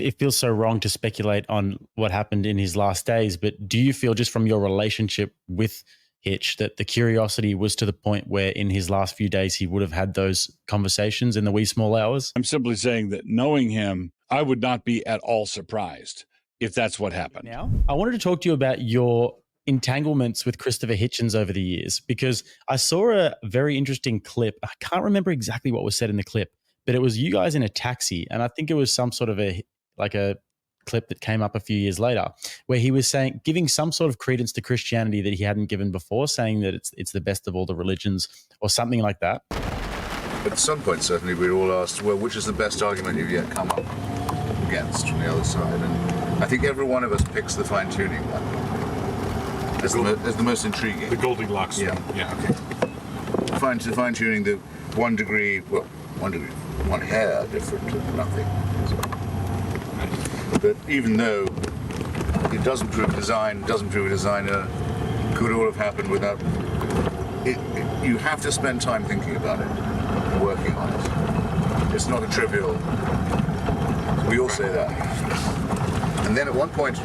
it feels so wrong to speculate on what happened in his last days, but do you feel just from your relationship with Hitch that the curiosity was to the point where in his last few days he would have had those conversations in the wee small hours? I'm simply saying that knowing him, I would not be at all surprised if that's what happened. Now, I wanted to talk to you about your entanglements with Christopher Hitchens over the years, because I saw a very interesting clip. I can't remember exactly what was said in the clip, but it was you guys in a taxi. And I think it was some sort of a clip that came up a few years later where he was saying, giving some sort of credence to Christianity that he hadn't given before, saying that it's the best of all the religions or something like that. At some point, certainly, we all asked, well, which is the best argument you've yet come up against from the other side? And I think every one of us picks the fine-tuning one as the most intriguing. The Goldilocks one. Yeah, okay. Fine-tuning the 1 degree, well, 1 degree, 1 hair different to nothing. But even though it doesn't prove design, doesn't prove a designer, could all have happened without it, you have to spend time thinking about it and working on it. It's not a trivial. We all say that. And then at one point,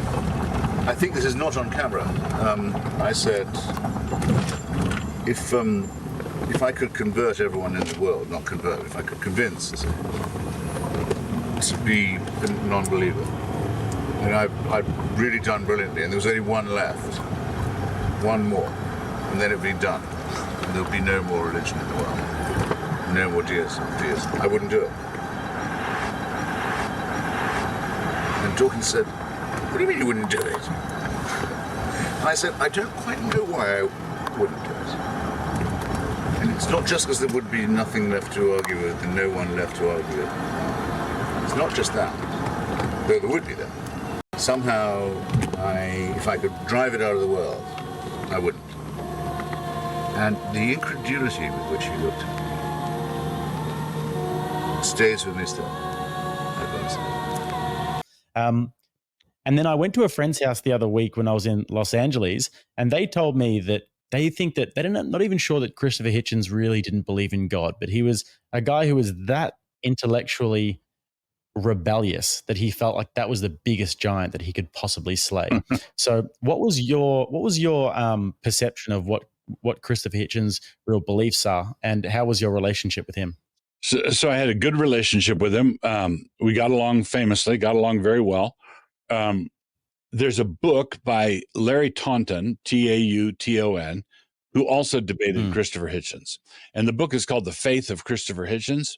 I think this is not on camera. I said, if I could convert everyone in the world, not convert, if I could convince to be a non-believer, and I've really done brilliantly, and there was only one left, one more, and then it'd be done. And there'll be no more religion in the world, no more deism. I wouldn't do it. And Dawkins said, "What do you mean you wouldn't do it?" And I said, "I don't quite know why I wouldn't do it. And it's not just because there would be nothing left to argue with and no one left to argue with. It's not just that, though there would be that. Somehow, if I could drive it out of the world, I wouldn't." And the incredulity with which he looked at me stays with me still, I've got to say. And then I went to a friend's house the other week when I was in Los Angeles, and they told me that they think that they're not even sure that Christopher Hitchens really didn't believe in God, but he was a guy who was that intellectually rebellious that he felt like that was the biggest giant that he could possibly slay. So what was your perception of what Christopher Hitchens' real beliefs are, and how was your relationship with him? So I had a good relationship with him. We got along famously, got along very well. There's a book by Larry Taunton, Tauton, who also debated Christopher Hitchens. And the book is called The Faith of Christopher Hitchens.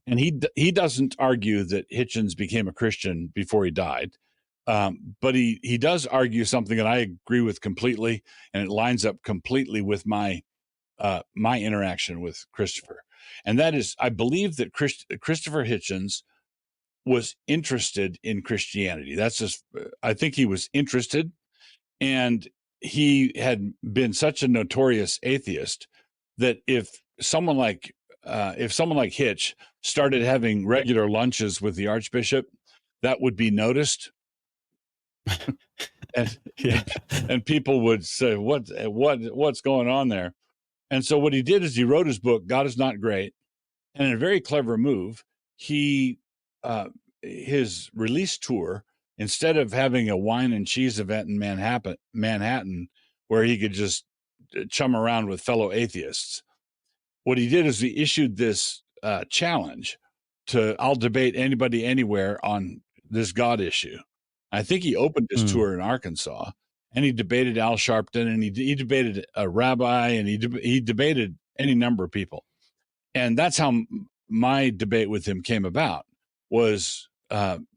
And he doesn't argue that Hitchens became a Christian before he died. But he does argue something that I agree with completely, and it lines up completely with my interaction with Christopher. And that is, I believe that Christopher Hitchens was interested in Christianity. That's just, I think he was interested, and he had been such a notorious atheist that if someone like Hitch started having regular lunches with the Archbishop, that would be noticed. and people would say, what's going on there? And so what he did is he wrote his book, God Is Not Great. And in a very clever move, his release tour, instead of having a wine and cheese event in Manhattan, where he could just chum around with fellow atheists, what he did is he issued this challenge to, I'll debate anybody anywhere on this God issue. I think he opened his tour in Arkansas, and he debated Al Sharpton, and he debated a rabbi, and he debated any number of people. And that's how my debate with him came about. Was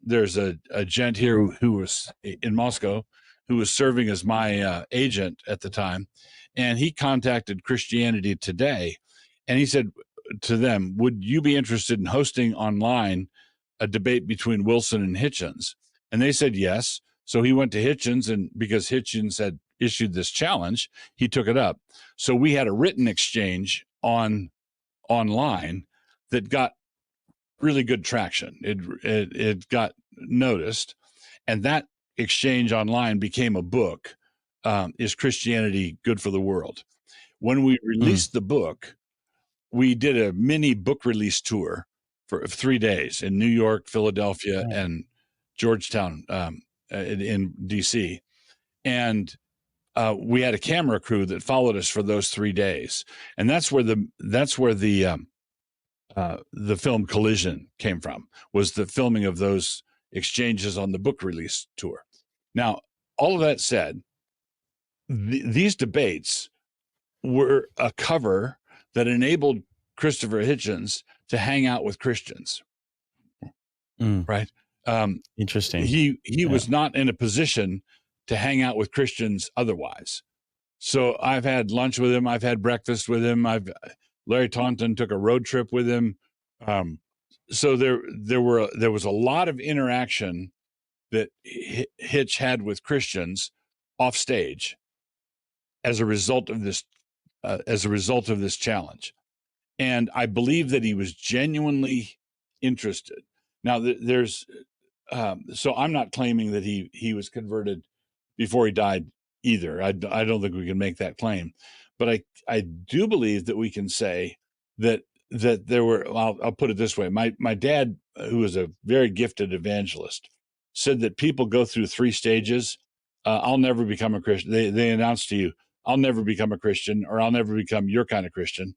there's a gent here who was in Moscow who was serving as my agent at the time, and he contacted Christianity Today, and he said to them, "Would you be interested in hosting online a debate between Wilson and Hitchens?" And they said yes. So he went to Hitchens, and because Hitchens had issued this challenge, he took it up. So we had a written exchange online that got really good traction. It got noticed, and that exchange online became a book. Is Christianity Good for the World? When we released the book, we did a mini book release tour for 3 days in New York, Philadelphia, and Georgetown in D.C. And we had a camera crew that followed us for those 3 days, and that's where the film Collision came from, was the filming of those exchanges on the book release tour. Now, all of that said, these debates were a cover that enabled Christopher Hitchens to hang out with Christians. Right? Interesting. He was not in a position to hang out with Christians otherwise. So I've had lunch with him. I've had breakfast with him. Larry Taunton took a road trip with him. So there was a lot of interaction that Hitch had with Christians off stage as a result of this challenge. And I believe that he was genuinely interested. Now so I'm not claiming that he was converted before he died either. I don't think we can make that claim, but I do believe that we can say that there were, I'll put it this way. My dad, who was a very gifted evangelist, said that people go through 3 stages. I'll never become a Christian. They announce to you, I'll never become a Christian, or I'll never become your kind of Christian,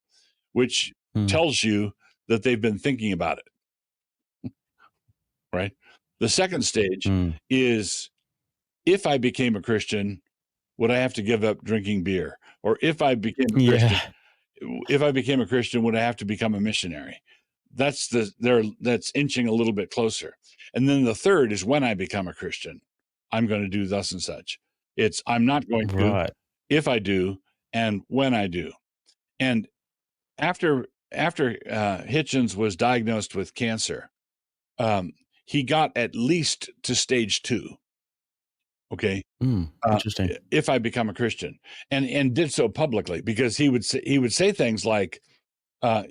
which tells you that they've been thinking about it. Right? The second stage is, if I became a Christian, would I have to give up drinking beer? Or if I became a Christian, would I have to become a missionary? That's inching a little bit closer. And then the third is, when I become a Christian, I'm going to do thus and such. It's, I'm not going to, if I do, and when I do. And after Hitchens was diagnosed with cancer, he got at least to stage 2. Okay. Interesting. If I become a Christian, and did so publicly, because he would say things like, an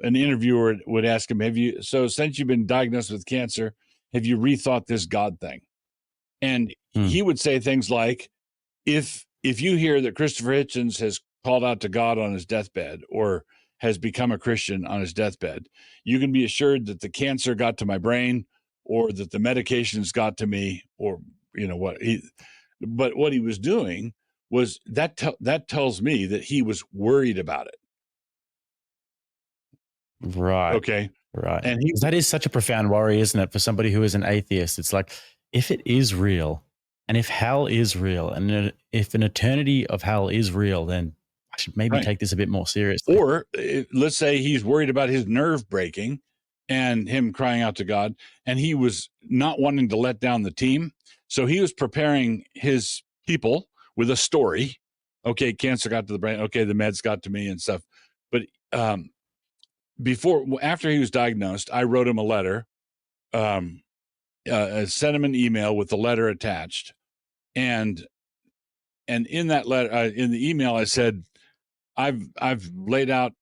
interviewer would ask him, since you've been diagnosed with cancer, have you rethought this God thing? And he would say things like, if you hear that Christopher Hitchens has called out to God on his deathbed, or has become a Christian on his deathbed, you can be assured that the cancer got to my brain, or that the medications got to me, or but what he was doing was that tells me that he was worried about it. Right. Okay. Right. And that is such a profound worry, isn't it? For somebody who is an atheist, it's like, if it is real, and if hell is real, and if an eternity of hell is real, then I should maybe take this a bit more seriously. Or let's say he's worried about his nerve breaking and him crying out to God, and he was not wanting to let down the team. So he was preparing his people with a story. Okay, cancer got to the brain. Okay, the meds got to me and stuff. But after he was diagnosed, I wrote him a letter, sent him an email with the letter attached. And in that letter, in the email, I said, I've laid out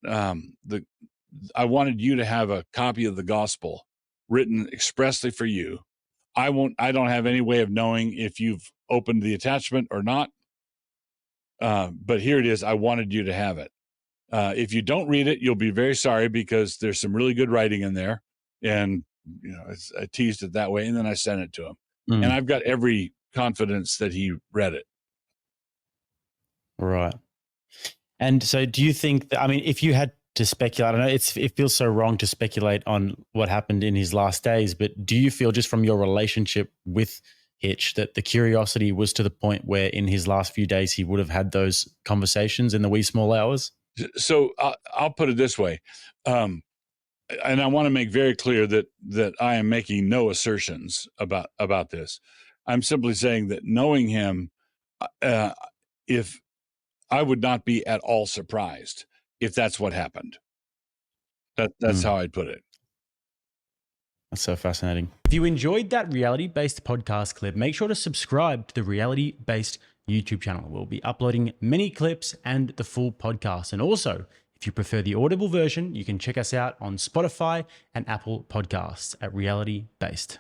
I wanted you to have a copy of the gospel written expressly for you. I don't have any way of knowing if you've opened the attachment or not. But here it is. I wanted you to have it. If you don't read it, you'll be very sorry, because there's some really good writing in there. And, I teased it that way. And then I sent it to him. And I've got every confidence that he read it. Right. And so do you think that, if you had to speculate, I know it feels so wrong to speculate on what happened in his last days, but do you feel, just from your relationship with Hitch, that the curiosity was to the point where in his last few days he would have had those conversations in the wee small hours? So I'll put it this way. And I want to make very clear that I am making no assertions about this. I'm simply saying that, knowing him, if I would not be at all surprised if that's what happened. That's how I'd put it. That's so fascinating. If you enjoyed that reality-based podcast clip, make sure to subscribe to the reality-based YouTube channel. We'll be uploading many clips and the full podcast. And also, if you prefer the audible version, you can check us out on Spotify and Apple Podcasts at Reality Based.